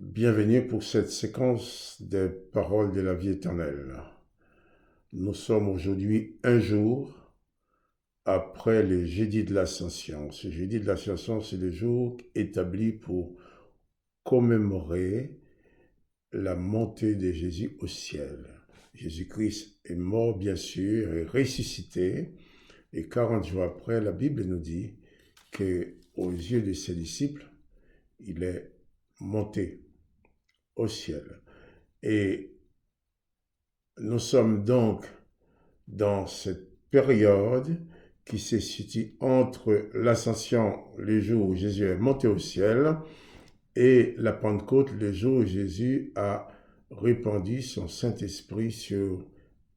Bienvenue pour cette séquence des paroles de la vie éternelle. Nous sommes aujourd'hui un jour après le jeudi de l'Ascension. Ce jeudi de l'Ascension, c'est le jour établi pour commémorer la montée de Jésus au ciel. Jésus-Christ est mort, bien sûr, et ressuscité. Et 40 jours après, la Bible nous dit qu'aux yeux de ses disciples, il est monté au ciel. Et nous sommes donc dans cette période qui se situe entre l'ascension, le jour où Jésus est monté au ciel, et la Pentecôte, le jour où Jésus a répandu son Saint-Esprit sur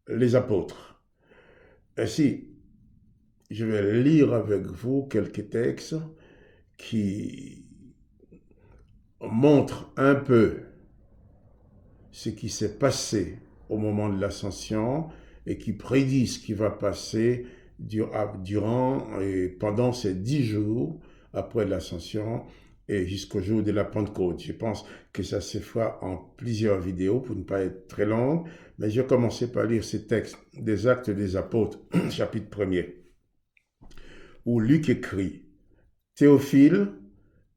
les apôtres. Ainsi, je vais lire avec vous quelques textes qui montrent un peu ce qui s'est passé au moment de l'ascension et qui prédit ce qui va passer durant et pendant ces 10 jours après l'ascension et jusqu'au jour de la Pentecôte. Je pense que ça se fera en plusieurs vidéos pour ne pas être très long, mais je vais commencer par lire ces textes des Actes des Apôtres, chapitre 1er, où Luc écrit « Théophile,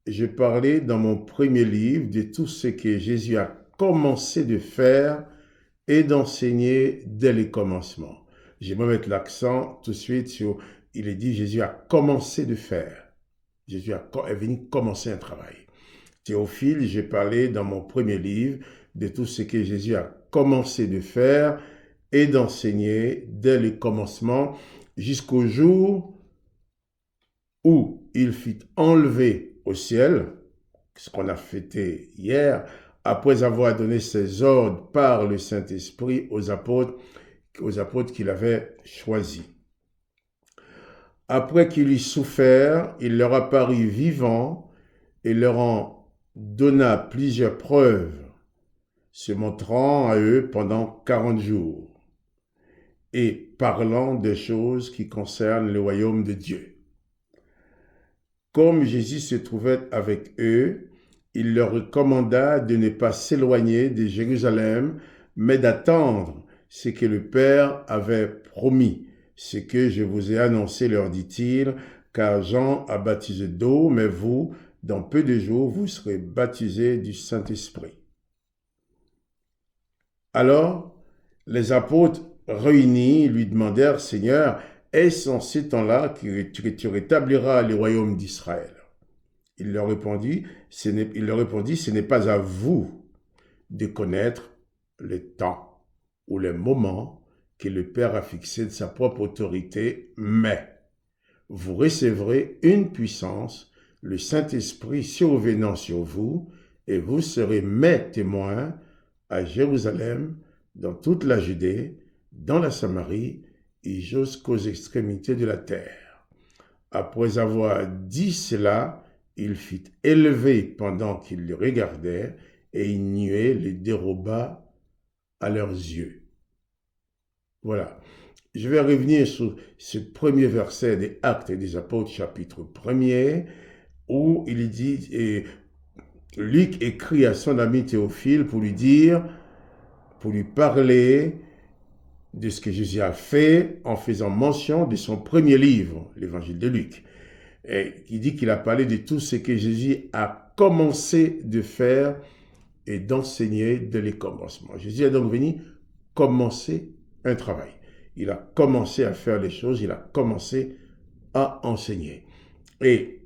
j'ai parlé dans mon premier livre de tout ce que Jésus a commencé de faire et d'enseigner dès les commencements. » Je vais mettre l'accent tout de suite sur, il est dit, Jésus a commencé de faire. Jésus est venu commencer un travail. Théophile, j'ai parlé dans mon premier livre de tout ce que Jésus a commencé de faire et d'enseigner dès les commencements jusqu'au jour où il fut enlevé au ciel, ce qu'on a fêté hier, après avoir donné ses ordres par le Saint-Esprit aux apôtres qu'il avait choisis. Après qu'il eut souffert, il leur apparut vivant et leur en donna plusieurs preuves, se montrant à eux pendant 40 jours et parlant des choses qui concernent le royaume de Dieu. Comme Jésus se trouvait avec eux, il leur recommanda de ne pas s'éloigner de Jérusalem, mais d'attendre ce que le Père avait promis. Ce que je vous ai annoncé, leur dit-il, car Jean a baptisé d'eau, mais vous, dans peu de jours, vous serez baptisés du Saint-Esprit. Alors, les apôtres réunis lui demandèrent, « Seigneur, est-ce en ces temps-là que tu rétabliras le royaume d'Israël ?» Il leur répondit, ce n'est pas à vous de connaître le temps ou les moments que le Père a fixé de sa propre autorité, mais vous recevrez une puissance, le Saint-Esprit survenant sur vous, et vous serez mes témoins à Jérusalem, dans toute la Judée, dans la Samarie et jusqu'aux extrémités de la terre. Après avoir dit cela, il fut élevé pendant qu'ils le regardaient, et une nuée les déroba à leurs yeux. Voilà. Je vais revenir sur ce premier verset des Actes des Apôtres, chapitre 1er, où il dit, et Luc écrit à son ami Théophile pour lui dire, pour lui parler de ce que Jésus a fait en faisant mention de son premier livre, l'évangile de Luc. Et qui dit qu'il a parlé de tout ce que Jésus a commencé de faire et d'enseigner dès les commencements. Jésus est donc venu commencer un travail. Il a commencé à faire les choses, il a commencé à enseigner. Et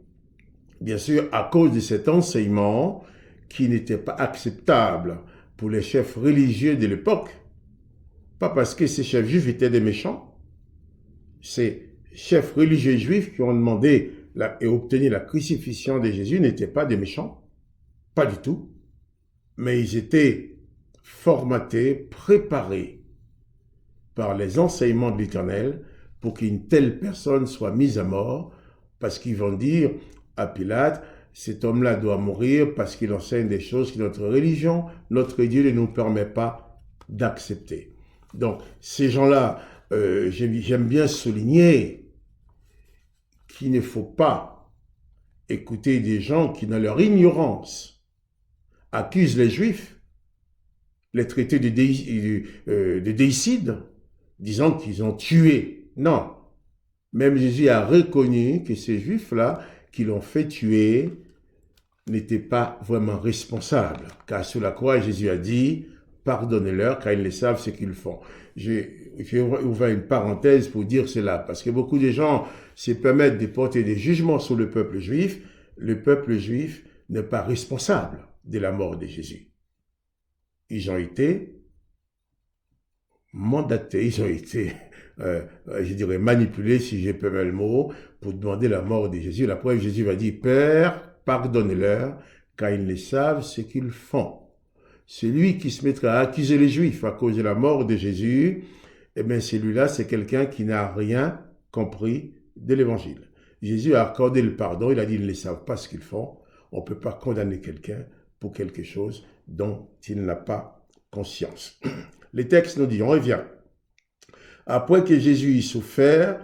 bien sûr, à cause de cet enseignement qui n'était pas acceptable pour les chefs religieux de l'époque, pas parce que ces chefs juifs étaient des méchants, ces chefs religieux juifs qui ont demandé et obtenu la crucifixion de Jésus n'étaient pas des méchants, pas du tout, mais ils étaient formatés, préparés par les enseignements de l'Éternel pour qu'une telle personne soit mise à mort, parce qu'ils vont dire à Pilate, cet homme-là doit mourir parce qu'il enseigne des choses que notre religion, notre Dieu ne nous permet pas d'accepter. Donc, ces gens-là, j'aime bien souligner qu'il ne faut pas écouter des gens qui, dans leur ignorance, accuse les Juifs, les traités de déicide, disant qu'ils ont tué. Non. Même Jésus a reconnu que ces Juifs-là, qui l'ont fait tuer, n'étaient pas vraiment responsables. Car sur la croix, Jésus a dit, pardonnez-leur, car ils ne savent ce qu'ils font. J'ai ouvert une parenthèse pour dire cela, parce que beaucoup de gens se permettent de porter des jugements sur le peuple juif. Le peuple juif n'est pas responsable de la mort de Jésus. Ils ont été mandatés, ils ont été, je dirais, manipulés, si j'ai pas le mot, pour demander la mort de Jésus. La preuve, Jésus va dire, Père, pardonne-leur, car ils ne savent ce qu'ils font. Celui qui se mettra à accuser les Juifs à cause de la mort de Jésus, eh bien, celui-là, c'est quelqu'un qui n'a rien compris de l'Évangile. Jésus a accordé le pardon, il a dit, ils ne savent pas ce qu'ils font. On ne peut pas condamner quelqu'un pour quelque chose dont il n'a pas conscience. Les textes nous disent, on revient. Après que Jésus eut souffert,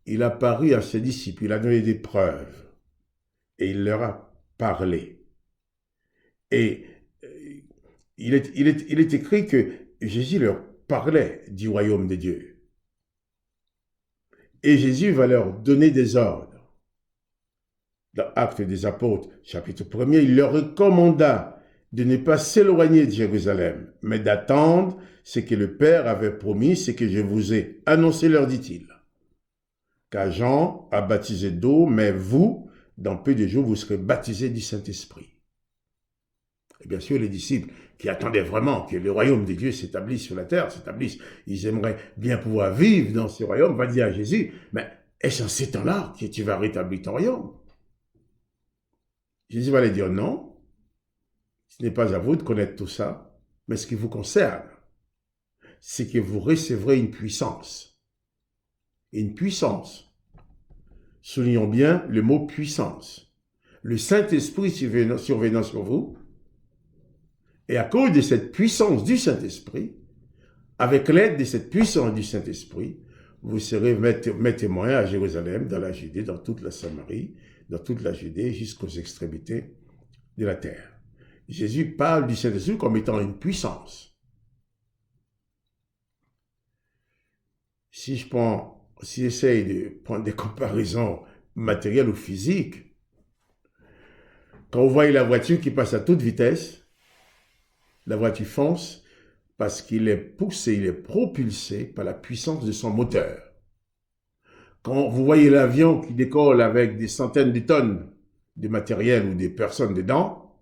il apparut à ses disciples, il a donné des preuves et il leur a parlé. Et il est écrit que Jésus leur parlait du royaume de Dieu. Et Jésus va leur donner des ordres. Dans Actes des Apôtres, chapitre 1er, il leur recommanda de ne pas s'éloigner de Jérusalem, mais d'attendre ce que le Père avait promis, ce que je vous ai annoncé, leur dit-il. Car Jean a baptisé d'eau, mais vous, dans peu de jours, vous serez baptisés du Saint-Esprit. Et bien sûr, les disciples qui attendaient vraiment que le royaume de Dieu s'établisse sur la terre, ils aimeraient bien pouvoir vivre dans ce royaume, va dire à Jésus, mais est-ce en ces temps-là que tu vas rétablir ton royaume? Jésus va leur dire non, ce n'est pas à vous de connaître tout ça, mais ce qui vous concerne, c'est que vous recevrez une puissance. Une puissance. Soulignons bien le mot puissance. Le Saint-Esprit survenant sur vous, et à cause de cette puissance du Saint-Esprit, avec l'aide de cette puissance du Saint-Esprit, vous serez mes témoins à Jérusalem, dans la Judée, dans toute la Samarie, dans toute la Judée, jusqu'aux extrémités de la terre. Jésus parle du Saint-Esprit comme étant une puissance. Si j'essaye de prendre des comparaisons matérielles ou physiques, quand vous voyez la voiture qui passe à toute vitesse, la voiture fonce parce qu'il est poussé, il est propulsé par la puissance de son moteur. Quand vous voyez l'avion qui décolle avec des centaines de tonnes de matériel ou des personnes dedans,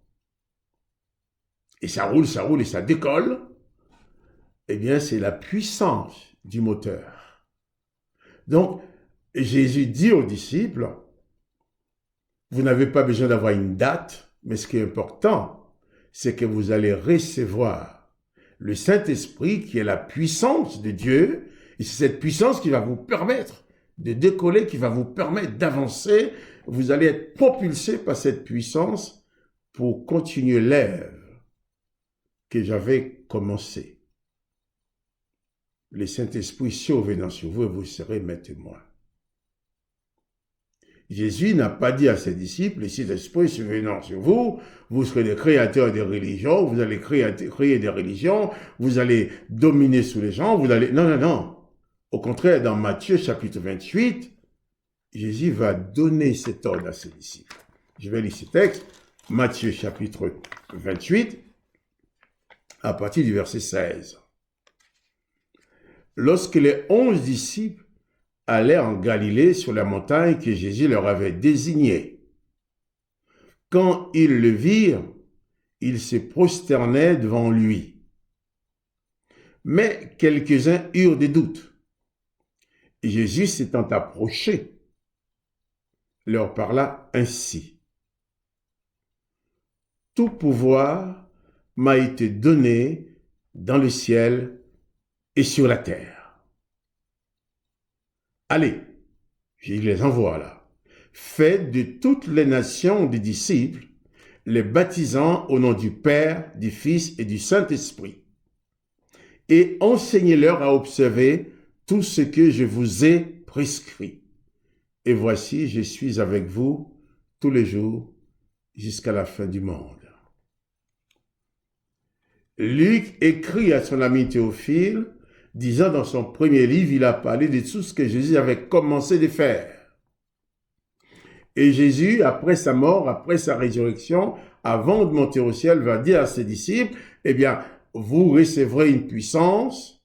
et ça roule et ça décolle, eh bien c'est la puissance du moteur. Donc, Jésus dit aux disciples, vous n'avez pas besoin d'avoir une date, mais ce qui est important, c'est que vous allez recevoir le Saint-Esprit qui est la puissance de Dieu, et c'est cette puissance qui va vous permettre de décoller, qui va vous permettre d'avancer. Vous allez être propulsé par cette puissance pour continuer l'œuvre que j'avais commencée. Le Saint-Esprit survenant sur vous et vous serez mes témoins. Jésus n'a pas dit à ses disciples, le Saint-Esprit survenant sur vous, vous serez des créateurs de religions, vous allez créer des religions, vous allez dominer sur les gens, vous allez... Non. Au contraire, dans Matthieu chapitre 28, Jésus va donner cet ordre à ses disciples. Je vais lire ce texte, Matthieu chapitre 28, à partir du verset 16. Lorsque les 11 disciples allaient en Galilée sur la montagne que Jésus leur avait désignée, quand ils le virent, ils se prosternaient devant lui. Mais quelques-uns eurent des doutes. Jésus s'étant approché, leur parla ainsi. Tout pouvoir m'a été donné dans le ciel et sur la terre. Allez, je les envoie là. Faites de toutes les nations des disciples, les baptisant au nom du Père, du Fils et du Saint-Esprit, et enseignez-leur à observer tout ce que je vous ai prescrit. Et voici, je suis avec vous tous les jours jusqu'à la fin du monde. Luc écrit à son ami Théophile, disant dans son premier livre, il a parlé de tout ce que Jésus avait commencé de faire. Et Jésus, après sa mort, après sa résurrection, avant de monter au ciel, va dire à ses disciples, eh bien, vous recevrez une puissance,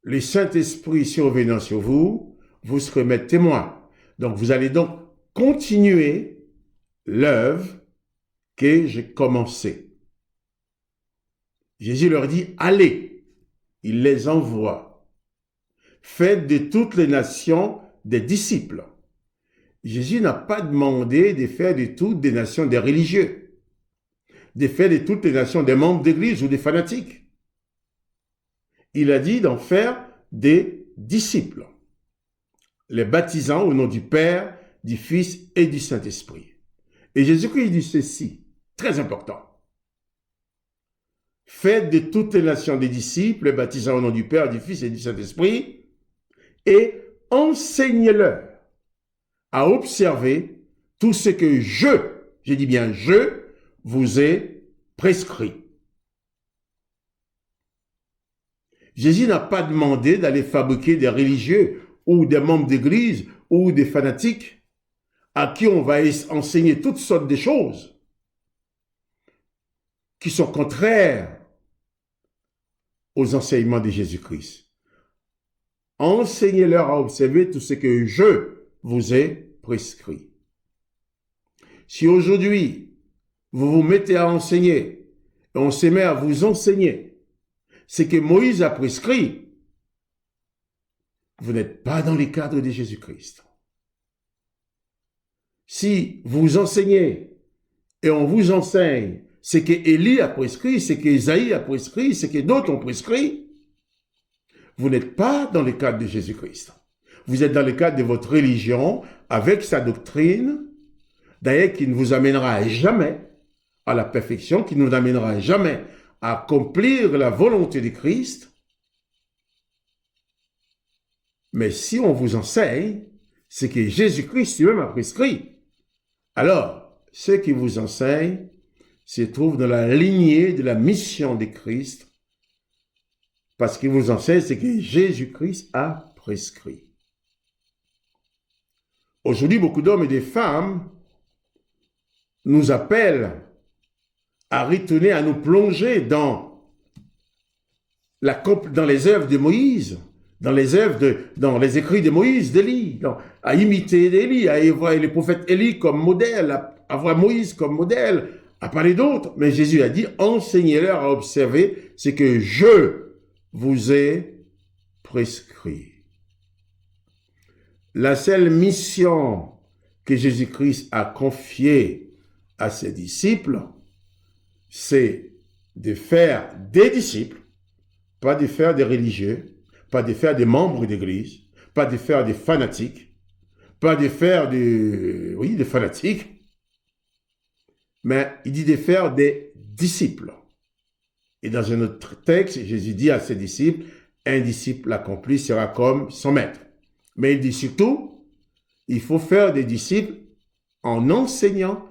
le Saint-Esprit survenant sur vous, vous serez mes témoins. Donc, vous allez donc continuer l'œuvre que j'ai commencée. Jésus leur dit, allez, il les envoie. Faites de toutes les nations des disciples. Jésus n'a pas demandé de faire de toutes des nations des religieux, de faire de toutes les nations des membres d'église ou des fanatiques. Il a dit d'en faire des disciples, les baptisant au nom du Père, du Fils et du Saint-Esprit. Et Jésus-Christ dit ceci, très important. Faites de toutes les nations des disciples, les baptisant au nom du Père, du Fils et du Saint-Esprit, et enseignez-leur à observer tout ce que je dis bien je, vous ai prescrit. Jésus n'a pas demandé d'aller fabriquer des religieux ou des membres d'église ou des fanatiques à qui on va enseigner toutes sortes de choses qui sont contraires aux enseignements de Jésus-Christ. Enseignez-leur à observer tout ce que je vous ai prescrit. Si aujourd'hui, vous vous mettez à enseigner, et on se met à vous enseigner ce que Moïse a prescrit, vous n'êtes pas dans les cadres de Jésus-Christ. Si vous enseignez et on vous enseigne ce que Élie a prescrit, ce que Isaïe a prescrit, ce que d'autres ont prescrit, vous n'êtes pas dans le cadre de Jésus-Christ. Vous êtes dans le cadre de votre religion, avec sa doctrine, d'ailleurs qui ne vous amènera jamais à la perfection, qui ne vous amènera jamais à accomplir la volonté de Christ. Mais si on vous enseigne ce que Jésus-Christ lui-même a prescrit, alors ceux qui vous enseignent se trouvent dans la lignée de la mission de Christ, parce qu'ils vous enseignent ce que Jésus-Christ a prescrit. Aujourd'hui, beaucoup d'hommes et de femmes nous appellent à retourner, à nous plonger dans les œuvres de Moïse, dans les écrits de Moïse, d'Élie, à imiter Élie, à avoir les prophètes Élie comme modèle, à avoir Moïse comme modèle, à parler d'autres. Mais Jésus a dit, enseignez-leur à observer ce que je vous ai prescrit. La seule mission que Jésus-Christ a confiée à ses disciples, c'est de faire des disciples, pas de faire des religieux, pas de faire des membres d'église, pas de faire des fanatiques, pas de faire des fanatiques, mais il dit de faire des disciples. Et dans un autre texte, Jésus dit à ses disciples, un disciple accompli sera comme son maître. Mais il dit surtout, il faut faire des disciples en enseignant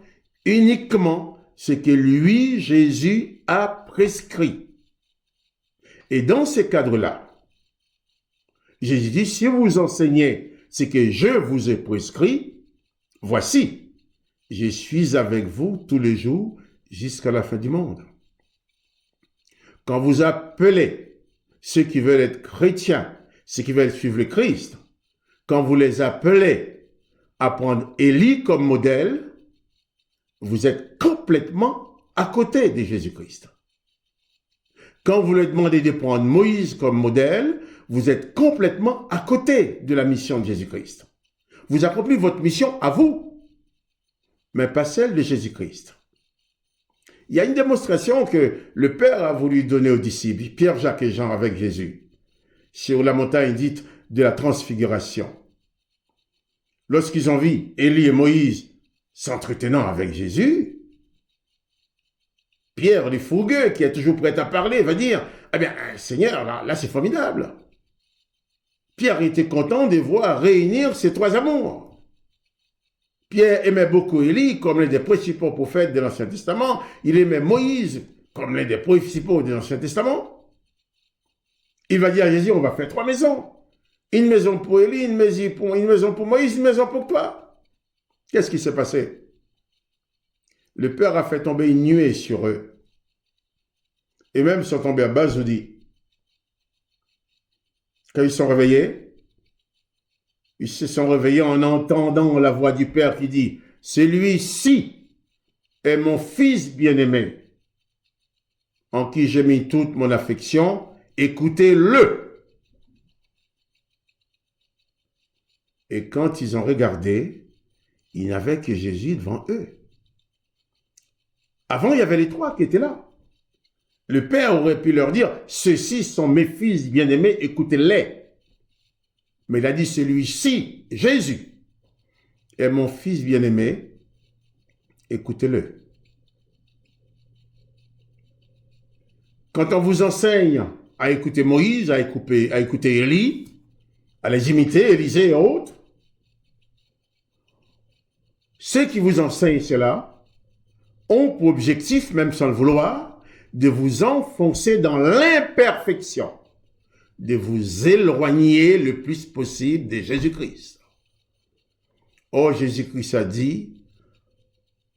uniquement ce que lui, Jésus, a prescrit. Et dans ce cadre-là, Jésus dit, si vous enseignez ce que je vous ai prescrit, voici, je suis avec vous tous les jours jusqu'à la fin du monde. Quand vous appelez ceux qui veulent être chrétiens, ceux qui veulent suivre le Christ, quand vous les appelez à prendre Élie comme modèle, vous êtes complètement à côté de Jésus-Christ. Quand vous leur demandez de prendre Moïse comme modèle, vous êtes complètement à côté de la mission de Jésus-Christ. Vous accomplissez votre mission à vous, mais pas celle de Jésus-Christ. Il y a une démonstration que le Père a voulu donner aux disciples, Pierre, Jacques et Jean avec Jésus, sur la montagne dite de la transfiguration. Lorsqu'ils ont vu Élie et Moïse s'entretenant avec Jésus, Pierre, le fougueux, qui est toujours prêt à parler, va dire, « Eh bien, Seigneur, là c'est formidable. » Pierre était content de voir réunir ces trois amours. Pierre aimait beaucoup Élie, comme l'un des principaux prophètes de l'Ancien Testament. Il aimait Moïse, comme l'un des principaux de l'Ancien Testament. Il va dire à Jésus, on va faire 3 maisons. Une maison pour Élie, une maison pour Moïse, une maison pour toi. Qu'est-ce qui s'est passé? Le Père a fait tomber une nuée sur eux. Et même sont tombés à Bazoudi. Quand ils sont réveillés, ils se sont réveillés en entendant la voix du Père qui dit, « Celui-ci est mon Fils bien-aimé, en qui j'ai mis toute mon affection, écoutez-le. » Et quand ils ont regardé, il n'y avait que Jésus devant eux. Avant, il y avait les 3 qui étaient là. Le Père aurait pu leur dire, « Ceux-ci sont mes fils bien-aimés, écoutez-les. » Mais il a dit, « Celui-ci, Jésus, est mon Fils bien-aimé, écoutez-le. » Quand on vous enseigne à écouter Moïse, à écouter Élie, à les imiter, Élisée et autres, ceux qui vous enseignent cela ont pour objectif, même sans le vouloir, de vous enfoncer dans l'imperfection, de vous éloigner le plus possible de Jésus-Christ. Or, Jésus-Christ a dit,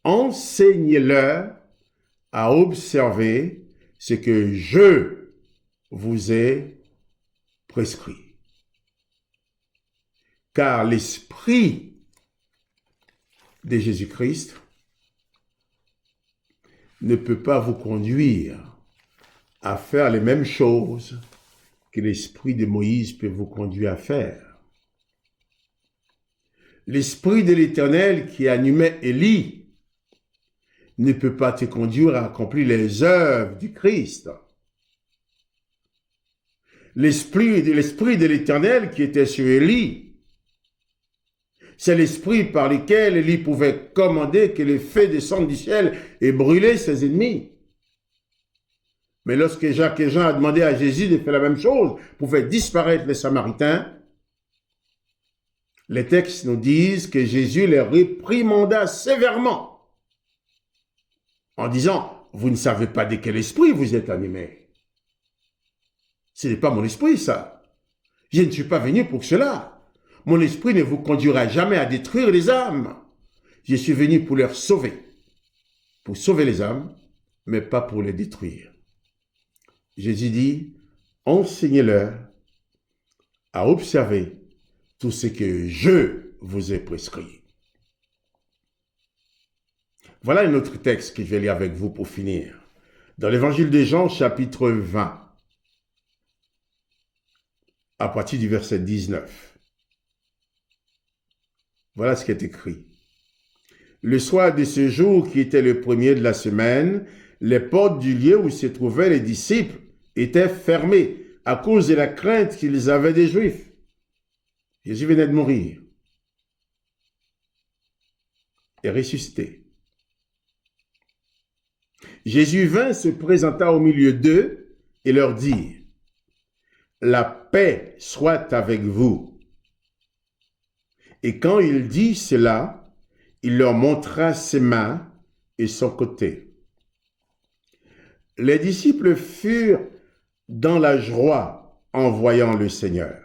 enseignez-leur à observer ce que je vous ai prescrit. Car l'esprit de Jésus-Christ ne peut pas vous conduire à faire les mêmes choses que l'esprit de Moïse peut vous conduire à faire. L'esprit de l'Éternel qui animait Élie ne peut pas te conduire à accomplir les œuvres du Christ. L'esprit de l'Éternel qui était sur Élie, c'est l'esprit par lequel Élie pouvait commander que le feu descende du ciel et brûler ses ennemis. Mais lorsque Jacques et Jean a demandé à Jésus de faire la même chose pour faire disparaître les Samaritains, les textes nous disent que Jésus les réprimanda sévèrement en disant, vous ne savez pas de quel esprit vous êtes animés. Ce n'est pas mon esprit, ça. Je ne suis pas venu pour cela. Mon esprit ne vous conduira jamais à détruire les âmes. Je suis venu pour leur sauver. Pour sauver les âmes, mais pas pour les détruire. Jésus dit, enseignez-leur à observer tout ce que je vous ai prescrit. Voilà un autre texte que je vais lire avec vous pour finir. Dans l'évangile de Jean, chapitre 20, à partir du verset 19. Voilà ce qui est écrit. Le soir de ce jour qui était le premier de la semaine, les portes du lieu où se trouvaient les disciples étaient fermées à cause de la crainte qu'ils avaient des Juifs. Jésus venait de mourir et ressuscité. Jésus vint, se présenta au milieu d'eux et leur dit, « La paix soit avec vous. » Et quand il dit cela, il leur montra ses mains et son côté. Les disciples furent dans la joie en voyant le Seigneur.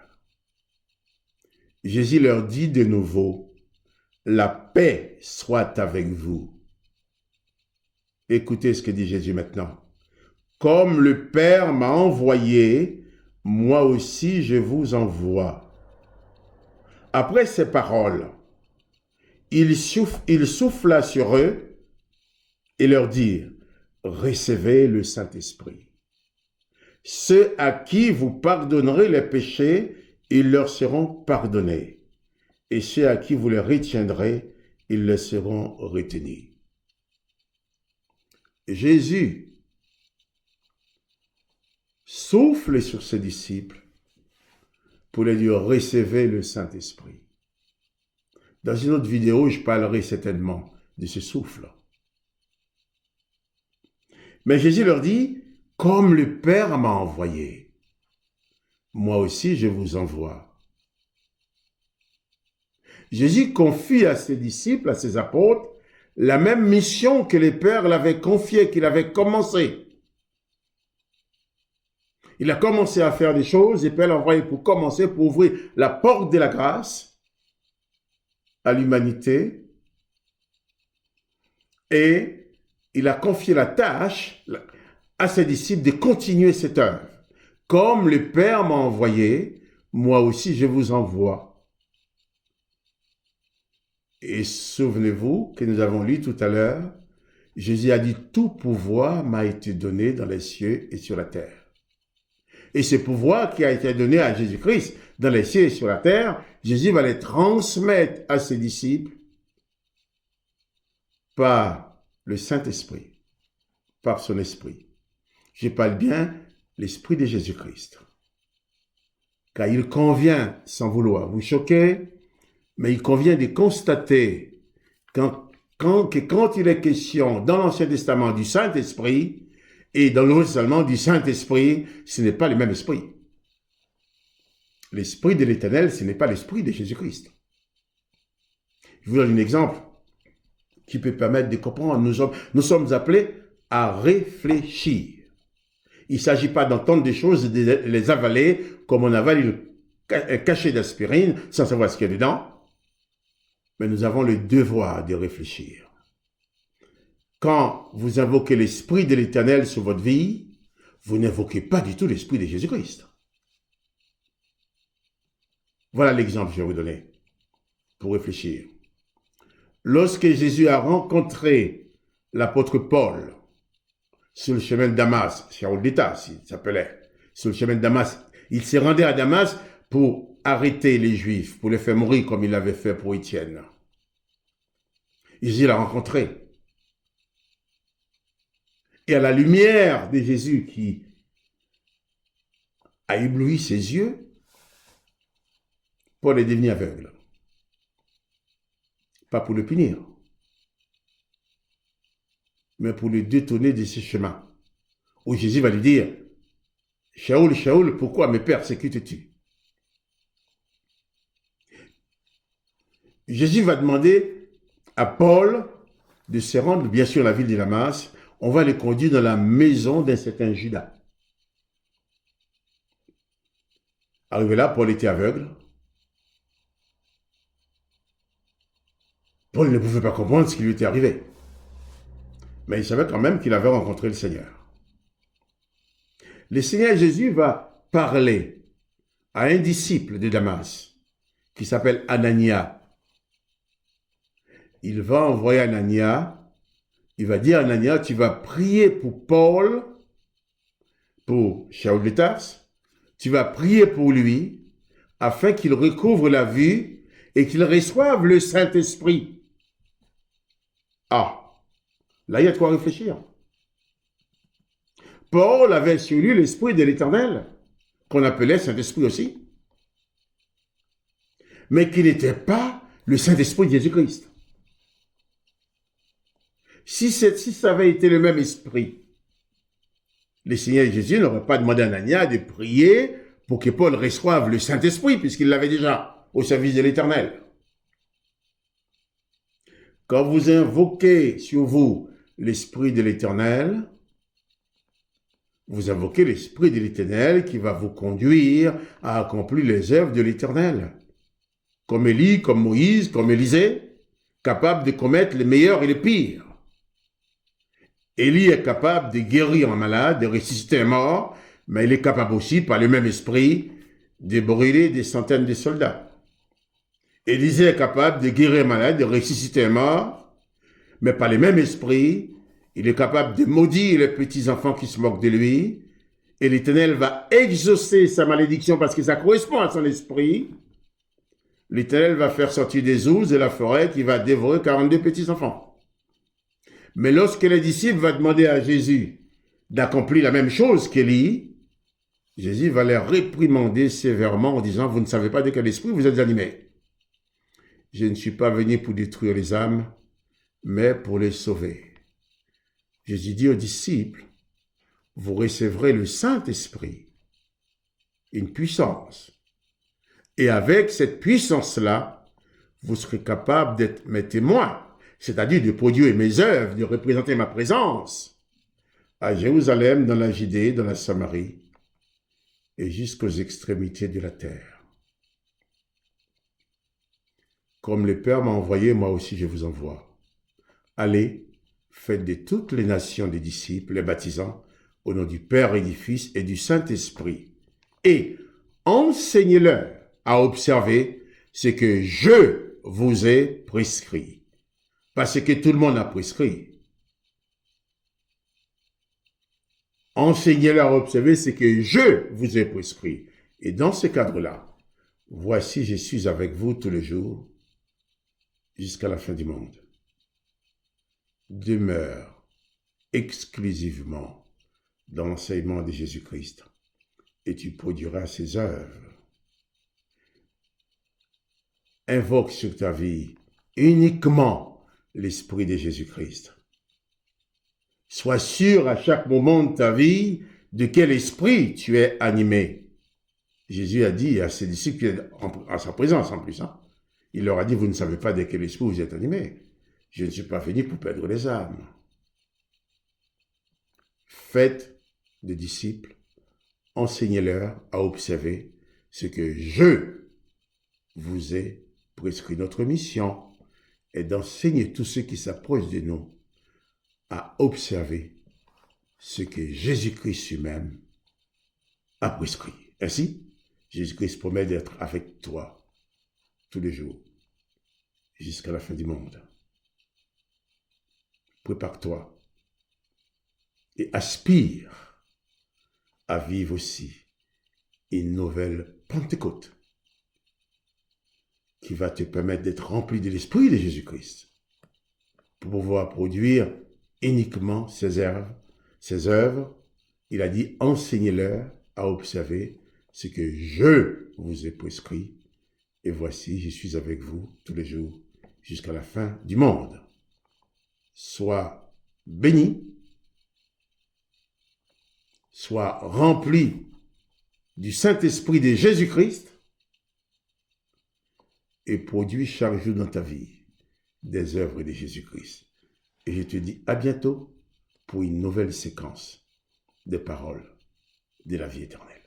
Jésus leur dit de nouveau, « La paix soit avec vous. » Écoutez ce que dit Jésus maintenant. « Comme le Père m'a envoyé, moi aussi je vous envoie. » Après ces paroles, il souffla sur eux et leur dit, « Recevez le Saint-Esprit. Ceux à qui vous pardonnerez les péchés, ils leur seront pardonnés. Et ceux à qui vous les retiendrez, ils les seront retenus. » Jésus souffle sur ses disciples pour leur dire, recevez le Saint-Esprit. Dans une autre vidéo, je parlerai certainement de ce souffle. Mais Jésus leur dit, comme le Père m'a envoyé, moi aussi je vous envoie. Jésus confie à ses disciples, à ses apôtres, la même mission que le Père l'avait confiée, qu'il avait commencé. Il a commencé à faire des choses et Père l'a envoyé pour commencer, pour ouvrir la porte de la grâce à l'humanité. Et il a confié la tâche à ses disciples de continuer cette œuvre. Comme le Père m'a envoyé, moi aussi je vous envoie. Et souvenez-vous que nous avons lu tout à l'heure, Jésus a dit « Tout pouvoir m'a été donné dans les cieux et sur la terre ». Et ce pouvoir qui a été donné à Jésus-Christ dans les cieux et sur la terre, Jésus va les transmettre à ses disciples par le Saint-Esprit, par son Esprit. Je parle bien l'Esprit de Jésus-Christ. Car il convient, sans vouloir vous choquer, mais il convient de constater que quand il est question dans l'Ancien Testament du Saint-Esprit, et dans le Nouveau Testament du Saint-Esprit, ce n'est pas le même esprit. L'esprit de l'Éternel, ce n'est pas l'esprit de Jésus-Christ. Je vous donne un exemple qui peut permettre de comprendre. Nous sommes appelés à réfléchir. Il ne s'agit pas d'entendre des choses et de les avaler comme on avale un cachet d'aspirine sans savoir ce qu'il y a dedans. Mais nous avons le devoir de réfléchir. Quand vous invoquez l'Esprit de l'Éternel sur votre vie, vous n'invoquez pas du tout l'Esprit de Jésus-Christ. Voilà l'exemple que je vais vous donner pour réfléchir. Lorsque Jésus a rencontré l'apôtre Paul sur le chemin de Damas, Shaul de Tarse, il s'appelait, sur le chemin de Damas, il s'est rendu à Damas pour arrêter les Juifs, pour les faire mourir comme il l'avait fait pour Étienne. Jésus l'a rencontré. Et à la lumière de Jésus qui a ébloui ses yeux, Paul est devenu aveugle. Pas pour le punir, mais pour le détourner de ses chemins. Où Jésus va lui dire, « Shaoul, Shaoul, pourquoi me persécutes-tu » Jésus va demander à Paul de se rendre, bien sûr, à la ville de Damas. On va le conduire dans la maison d'un certain Judas. Arrivé là, Paul était aveugle. Paul ne pouvait pas comprendre ce qui lui était arrivé. Mais il savait quand même qu'il avait rencontré le Seigneur. Le Seigneur Jésus va parler à un disciple de Damas qui s'appelle Anania. Il va envoyer Anania. Il va dire à Anania, tu vas prier pour Paul, pour Shaul de Tarse, tu vas prier pour lui, afin qu'il recouvre la vue et qu'il reçoive le Saint-Esprit. Ah, là il y a de quoi réfléchir. Paul avait sur lui l'Esprit de l'Éternel, qu'on appelait Saint-Esprit aussi, mais qui n'était pas le Saint-Esprit de Jésus-Christ. Si ça avait été le même esprit, le Seigneur Jésus n'aurait pas demandé à Anania de prier pour que Paul reçoive le Saint-Esprit, puisqu'il l'avait déjà au service de l'Éternel. Quand vous invoquez sur vous l'Esprit de l'Éternel, vous invoquez l'Esprit de l'Éternel qui va vous conduire à accomplir les œuvres de l'Éternel. Comme Élie, comme Moïse, comme Élisée, capable de commettre les meilleurs et les pires. Élie est capable de guérir un malade, de ressusciter un mort, mais il est capable aussi, par le même esprit, de brûler des centaines de soldats. Élisée est capable de guérir un malade, de ressusciter un mort, mais par le même esprit, il est capable de maudire les petits-enfants qui se moquent de lui, et l'Éternel va exaucer sa malédiction parce que ça correspond à son esprit. L'Éternel va faire sortir des ours de la forêt qui va dévorer 42 petits-enfants. Mais lorsque les disciples vont demander à Jésus d'accomplir la même chose qu'Élie, Jésus va les réprimander sévèrement en disant « Vous ne savez pas de quel esprit vous êtes animés. Je ne suis pas venu pour détruire les âmes, mais pour les sauver. » Jésus dit aux disciples « Vous recevrez le Saint-Esprit, une puissance. Et avec cette puissance-là, vous serez capable d'être mes témoins. » C'est-à-dire de produire mes œuvres, de représenter ma présence à Jérusalem, dans la Judée, dans la Samarie et jusqu'aux extrémités de la terre. Comme le Père m'a envoyé, moi aussi je vous envoie. Allez, faites de toutes les nations des disciples, les baptisant au nom du Père et du Fils et du Saint-Esprit, et enseignez-leur à observer ce que je vous ai prescrit. Parce que tout le monde a prescrit. Enseignez-leur à observer ce que je vous ai prescrit. Et dans ce cadre-là, voici, je suis avec vous tous les jours jusqu'à la fin du monde. Demeure exclusivement dans l'enseignement de Jésus-Christ et tu produiras ses œuvres. Invoque sur ta vie uniquement l'Esprit de Jésus-Christ. Sois sûr à chaque moment de ta vie de quel esprit tu es animé. Jésus a dit à ses disciples, en sa présence en plus, il leur a dit, vous ne savez pas de quel esprit vous êtes animé. Je ne suis pas venu pour perdre les âmes. Faites des disciples, enseignez-leur à observer ce que je vous ai prescrit. Notre mission est d'enseigner tous ceux qui s'approchent de nous à observer ce que Jésus-Christ lui-même a prescrit. Ainsi, Jésus-Christ promet d'être avec toi tous les jours jusqu'à la fin du monde. Prépare-toi et aspire à vivre aussi une nouvelle Pentecôte qui va te permettre d'être rempli de l'Esprit de Jésus-Christ pour pouvoir produire uniquement ses œuvres. Il a dit, enseignez-leur à observer ce que je vous ai prescrit. Et voici, je suis avec vous tous les jours jusqu'à la fin du monde. Sois béni, sois rempli du Saint-Esprit de Jésus-Christ et produis chaque jour dans ta vie des œuvres de Jésus-Christ. Et je te dis à bientôt pour une nouvelle séquence de paroles de la vie éternelle.